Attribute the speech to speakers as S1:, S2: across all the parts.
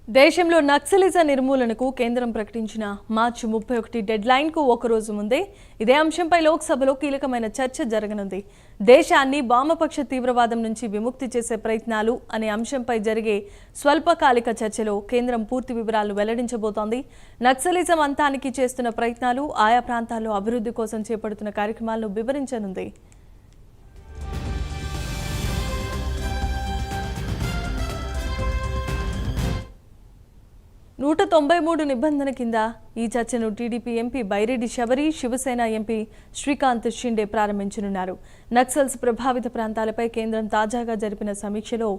S1: దేశంలో నక్సలిజం నిర్మూలనకు కేంద్రం ప్రకటించిన మార్చి 31 డెడ్ లైన్ కు ఒక రోజు ముందే ఇదే అంశంపై లోక్సభలో కీలకమైన చర్చ జరగనుంది. దేశాన్ని వామపక్ష తీవ్రవాదం నుంచి విముక్తి చేసే ప్రయత్నాలు అనే అంశంపై జరిగే స్వల్పకాలిక చర్చలో కేంద్రం పూర్తి వివరాలను వెల్లడించబోతోంది. నక్సలిజం అంతానికి చేస్తున్న ప్రయత్నాలు, ఆయా ప్రాంతాల్లో అభివృద్ధి కోసం చేపడుతున్న కార్యక్రమాలను వివరించనుంది. 193 నిబంధన కింద ఈ చర్చను TDP MP Byreddy Sabari, Shiv Sena MP Srikanth Shinde ప్రారంభించనున్నారు. నక్సల్స్ ప్రభావిత ప్రాంతాలపై కేంద్రం తాజాగా జరిపిన సమీక్షలో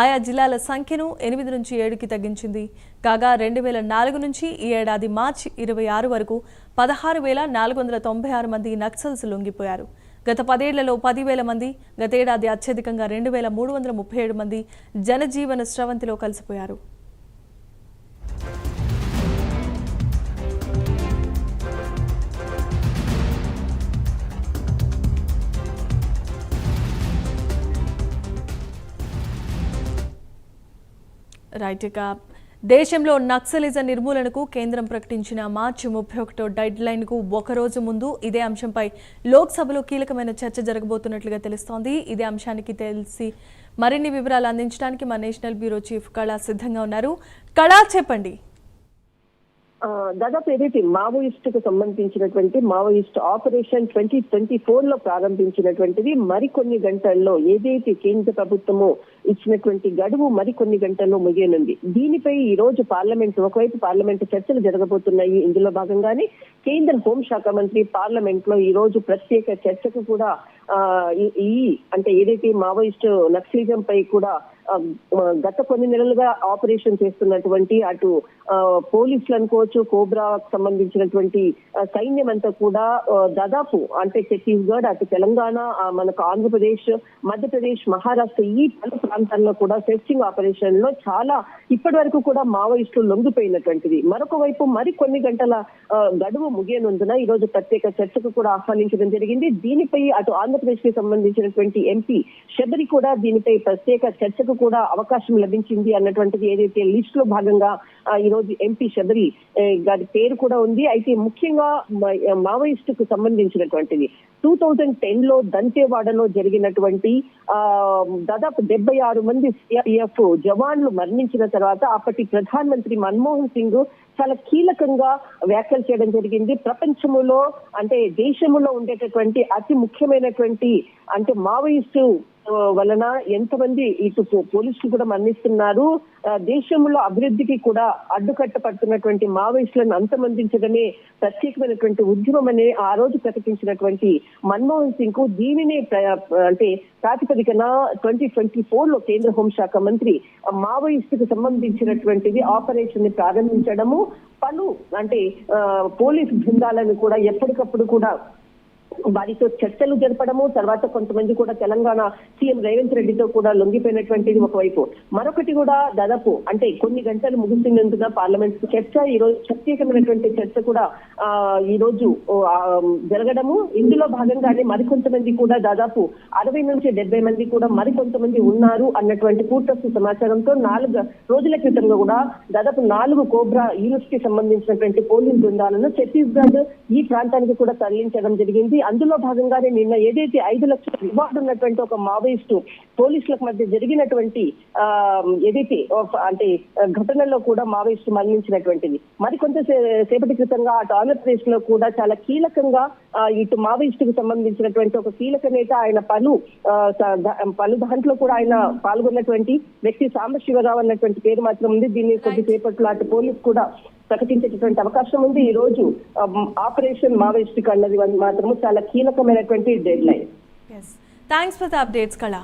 S1: ఆయా జిల్లాల సంఖ్యను 8 నుంచి 7కి తగ్గించింది. కాగా 2004 నుంచి ఈ ఏడాది మార్చి 26 వరకు 16,496 మంది నక్సల్స్ లొంగిపోయారు. గత 10 ఏళ్లలో 10,000 మంది, గతేడాది అత్యధికంగా 2,337 మంది జనజీవన స్రవంతిలో కలిసిపోయారు. రైట్, ఇక దేశంలో నక్సలిజం నిర్మూలనకు కేంద్రం ప్రకటించిన మార్చి 31 డెడ్ లైన్ కు ఒక రోజు ముందు ఇదే అంశంపై లోక్సభలో కీలకమైన చర్చ జరగబోతున్నట్లుగా తెలుస్తోంది. ఇదే అంశానికి తెలిసి మరిన్ని వివరాలు అందించడానికి మా నేషనల్ బ్యూరో చీఫ్ కళా సిద్ధంగా ఉన్నారు. కళా, చెప్పండి.
S2: దాదాపు ఏదైతే మావోయిస్ట్ కు సంబంధించినటువంటి మావోయిస్ట్ ఆపరేషన్ 2024 లో ప్రారంభించినటువంటిది మరికొన్ని గంటల్లో ఏదైతే కేంద్ర ప్రభుత్వము ఇచ్చినటువంటి గడువు మరికొన్ని గంటల్లో ముగియనుంది. దీనిపై ఈ రోజు ఒకవైపు పార్లమెంట్ చర్చలు జరగబోతున్నాయి. ఇందులో భాగంగానే కేంద్ర హోంశాఖ మంత్రి పార్లమెంట్ లో ఈ రోజు ప్రత్యేక చర్చకు కూడా అంటే ఏదైతే మావోయిస్ట్ నక్సలిజం పై కూడా గత కొన్ని నెలలుగా ఆపరేషన్ చేస్తున్నటువంటి అటు పోలీసులు అనుకోవచ్చు, కోబ్రాకు సంబంధించినటువంటి సైన్యం అంతా కూడా దాదాపు అంటే ఛత్తీస్గఢ్, అటు తెలంగాణ, మనకు ఆంధ్రప్రదేశ్, మధ్యప్రదేశ్, మహారాష్ట్ర ఈ పలు ప్రాంతాల్లో కూడా సెర్చింగ్ ఆపరేషన్ లో చాలా ఇప్పటి వరకు కూడా మావోయిస్టులు లొంగిపోయినటువంటిది. మరొక వైపు మరికొన్ని గంటల గడువు ముగియనందున ఈ రోజు ప్రత్యేక చర్చకు కూడా ఆహ్వానించడం జరిగింది. దీనిపై అటు ఆంధ్రప్రదేశ్ కి సంబంధించినటువంటి ఎంపీ శబరి కూడా దీనిపై ప్రత్యేక చర్చకు కూడా అవకాశం లభించింది అన్నటువంటిది ఏదైతే లిస్ట్ లో భాగంగా ఈ రోజు ఎంపీ శబరి గారి పేరు కూడా ఉంది. అయితే ముఖ్యంగా మావోయిస్ట్ కు సంబంధించినటువంటిది 2010 లో దంతేవాడలో జరిగినటువంటి దాదాపు 76 మంది సిఆర్పిఎఫ్ జవాన్లు మరణించిన తర్వాత అప్పటి ప్రధానమంత్రి మన్మోహన్ సింగ్ చాలా కీలకంగా వ్యాఖ్యలు చేయడం జరిగింది. ప్రపంచంలో అంటే దేశంలో ఉండేటటువంటి అతి ముఖ్యమైనటువంటి అంటే మావోయిస్టు వలన ఎంతమంది ఇటు పోలీసులు కూడా మరణిస్తున్నారు, దేశంలో అభివృద్ధికి కూడా అడ్డుకట్ట పడుతున్నటువంటి మావోయిస్టులను అంతమందించడమే ప్రత్యేకమైనటువంటి ఉద్యమం అనే ఆ రోజు ప్రకటించినటువంటి మన్మోహన్ సింగ్ కు దీనినే అంటే ప్రాతిపదికన 2024 లో కేంద్ర హోంశాఖ మంత్రి మావోయిస్టుకు సంబంధించినటువంటిది ఆపరేషన్ ని ప్రారంభించడము, పలు అంటే పోలీసు బృందాలను కూడా ఎప్పటికప్పుడు కూడా వారితో చర్చలు జరపడము, తర్వాత కొంతమంది కూడా తెలంగాణ సీఎం రేవంత్ రెడ్డితో కూడా లొంగిపోయినటువంటిది ఒకవైపు. మరొకటి కూడా దాదాపు అంటే కొన్ని గంటలు ముగిసినందున పార్లమెంట్ చర్చ ఈ రోజు ప్రత్యేకమైనటువంటి చర్చ కూడా ఈ రోజు జరగడము. ఇందులో భాగంగానే మరికొంతమంది కూడా దాదాపు 60 నుంచి 70 మంది కూడా మరికొంతమంది ఉన్నారు అన్నటువంటి పూర్తస్తు సమాచారంతో 4 రోజుల క్రితంగా కూడా దాదాపు 4 కోబ్రా యూనిట్స్ కి సంబంధించినటువంటి పోలీస్ బృందాలను ఛత్తీస్గఢ్ ఈ ప్రాంతానికి కూడా తరలించడం జరిగింది. అందులో భాగంగానే నిన్న ఏదైతే 5 లక్షల రివార్డు ఉన్నటువంటి ఒక మావోయిస్టు పోలీసులకు మధ్య జరిగినటువంటి ఏదైతే అంటే ఘటనలో కూడా మావోయిస్టు మరణించినటువంటిది. మరికొంత సేపటి క్రితంగా అటు ఆంధ్రప్రదేశ్ లో కూడా చాలా కీలకంగా ఇటు మావోయిస్టుకు సంబంధించినటువంటి ఒక కీలక నేత ఆయన పలు దాంట్లో కూడా ఆయన పాల్గొన్నటువంటి వ్యక్తి సాంబశివరావు అన్నటువంటి పేరు మాత్రం ఉంది. దీన్ని కొద్దిసేపట్లో అటు పోలీసు కూడా ప్రకటించేటటువంటి అవకాశం ఉంది. ఈ రోజు ఆపరేషన్ మావోయిస్ట్ అన్నది మాత్రము చాలా కీలకమైనటువంటి dead line.
S1: Thanks for the updates కళ.